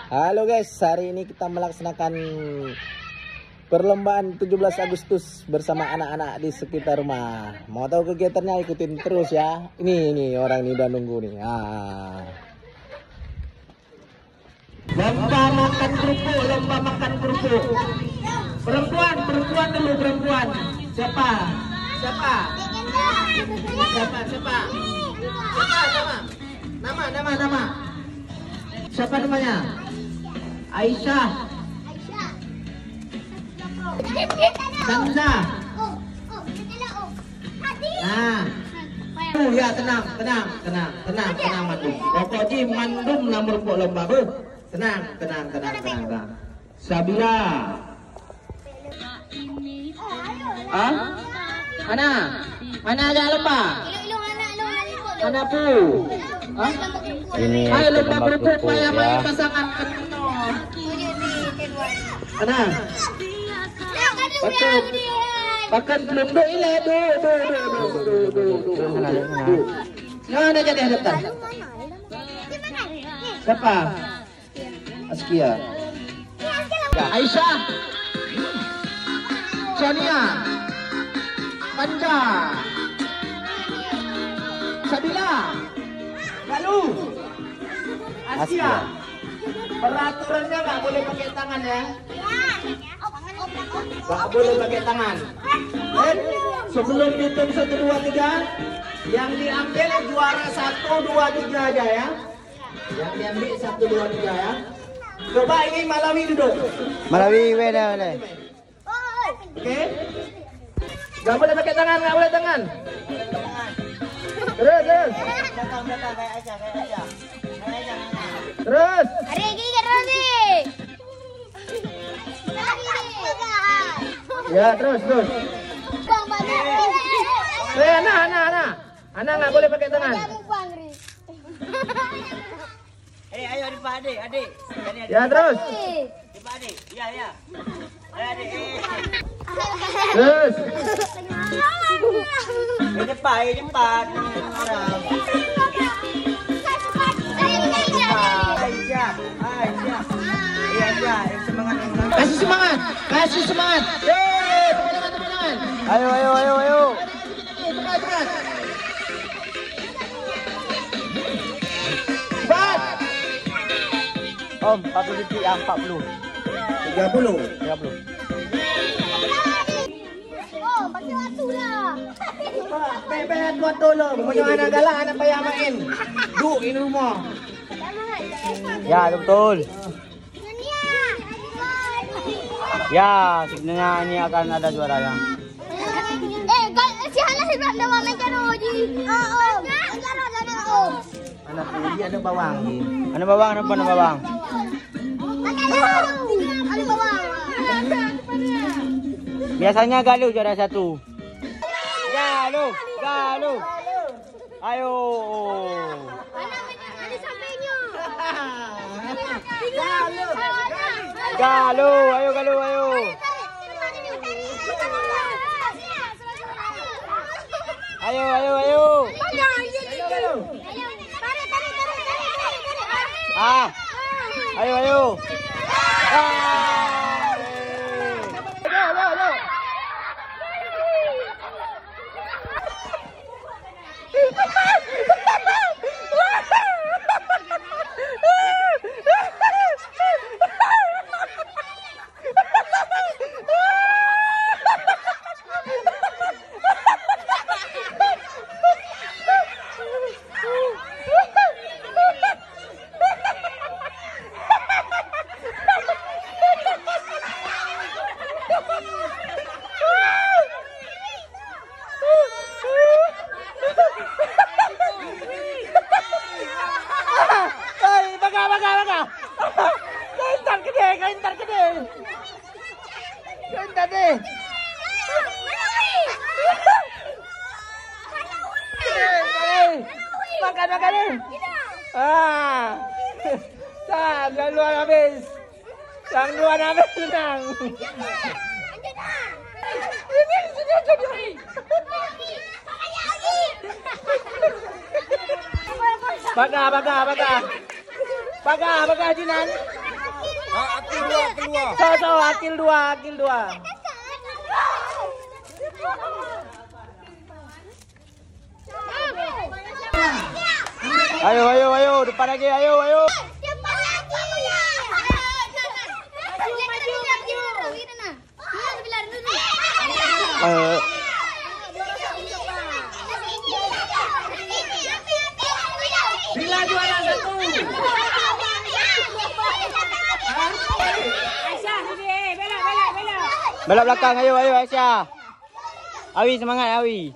Halo guys, hari ini kita melaksanakan perlombaan 17 Agustus bersama anak-anak di sekitar rumah. Mau tahu kegiatannya, ikutin terus ya. Ini orang ini udah nunggu nih. Lomba makan kerupuk, lomba makan kerupuk. Perempuan dulu, perempuan. Siapa? Nama. Siapa namanya? Aisyah. Sanza. Nah. Ya tenang Mandum. Pokoknya Mandum nomor lomba bu. Tenang. Sabila. Mana ada lomba? Mana pu? Ini ayo lomba kerupuk maya pasangan penuh. Mana? Bahkan belum do ile do. Mana jadi hadapan? Siapa? Askia. Aisyah. Sonia. Panja. Sabila. Lalu Askia. Peraturannya nggak boleh pakai tangan ya. Nggak boleh pakai tangan. Sebelum hitung 1, 2, 3, yang diambil juara 1, 2, 3 aja ya. Yang diambil 1, 2, 3 ya. Coba ini Malawi duduk. Malawi wena. Oke. Nggak boleh pakai tangan, Terus. Terus. Ya, terus. Anak nggak boleh pakai tangan. Ayo adik. Ya, terus. Adik. Ya. Adik. Terus. Cepat. Aisyah. Kasih semangat. Teman-teman. Ayo. Cepat. Om, 40 detik ya, 40. 30. Pakai waktu lah. Bebek buat tolong. Punya anak galak, anak payah main. Duk ini rumah. Ya, betul. Ya, sebenarnya ini akan ada juara ya. Si Hana sebab dah main karo ji. Anak ini ada bawang. Ada bawang. Ada bawang. Biasanya Galuh juara 1. Galuh. Ayo. Ada sampingnya. Galuh, ayo. Ayo. Ayo. Kain gede. Makan nih. Jangan luar habis. Tenang. Baga. Bagah Jinan. Akil dua keluar. So, akil dua. Ayo, depan lagi, ayo. Bila juara satu. Belok belakang, ayo Aisyah. Awi semangat Awi.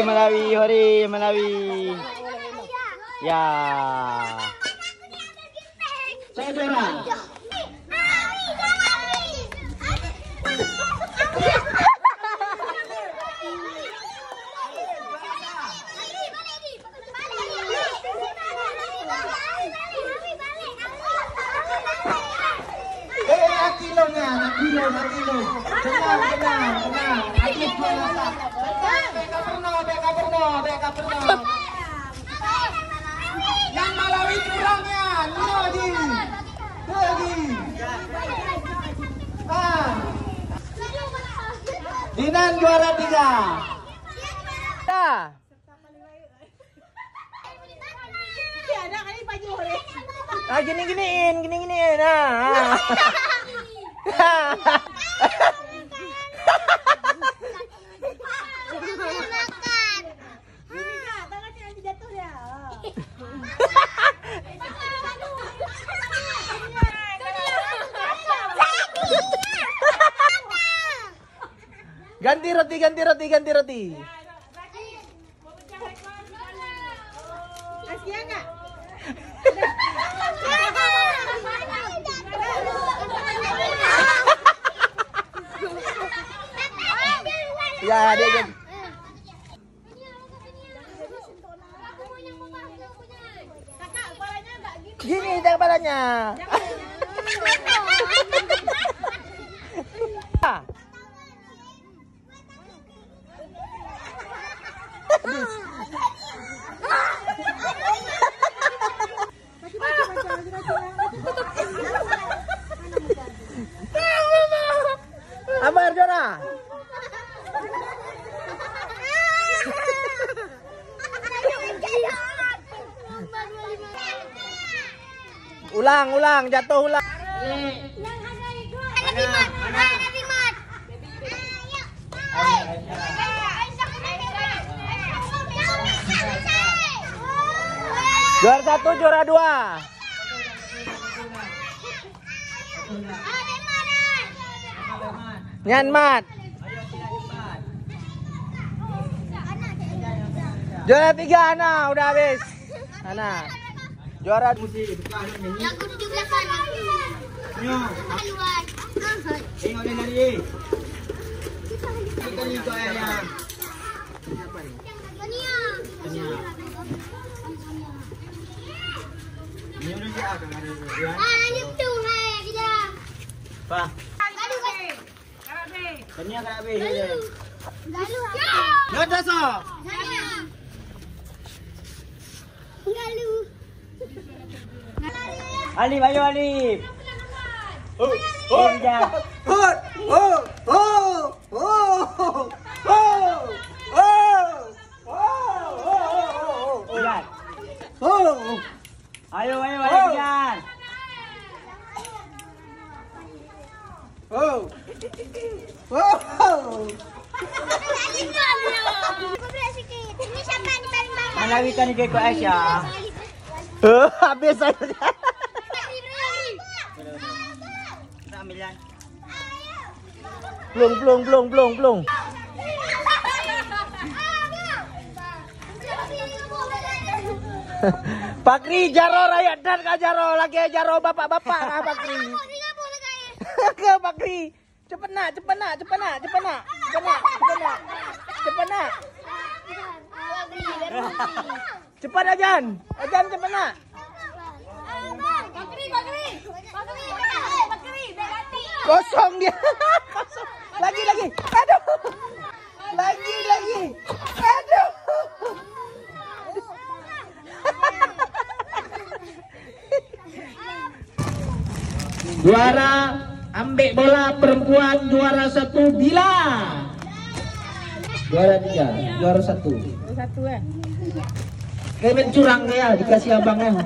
Malawi. Ya. Saya juara. Kilo. Tenang. Aji juara. Beka pernah. Yang Malawi curangnya, lagi. Jinan juara 3. Giniin. Nah. Ganti roti. Asia enggak? Ya, dia. Gini kepalanya. Amar juara. Ulang, jatuh ulang. Juara 1, juara 2. Nyanmat. Juara 3 Ana, udah habis. Ana. Juara Lagu 17-an. Tengok dia lari. Kita ni kau ayah. Ni udah siap kan ada dia. Pa. Tania karabe. Lihat dah so. Alif, ayo Alif. Ayo Jan. Malawi kan ni kau Aisyah. Habis saya. Ambilan. Belum. Pakri jaro rakyat dan ka jaro lagi jaro bapak-bapak ka Pakri. Ke Pakri. Cepat nak. Cepat Ajan cepat nak. Pakri. Kosong dia. Kosong. Lagi. Aduh. Lagi. Aduh. Juara ambil bola perempuan juara 1 Bila. Juara 3, juara 1. Satu ya. Kayak main curang ya, dikasih abangnya.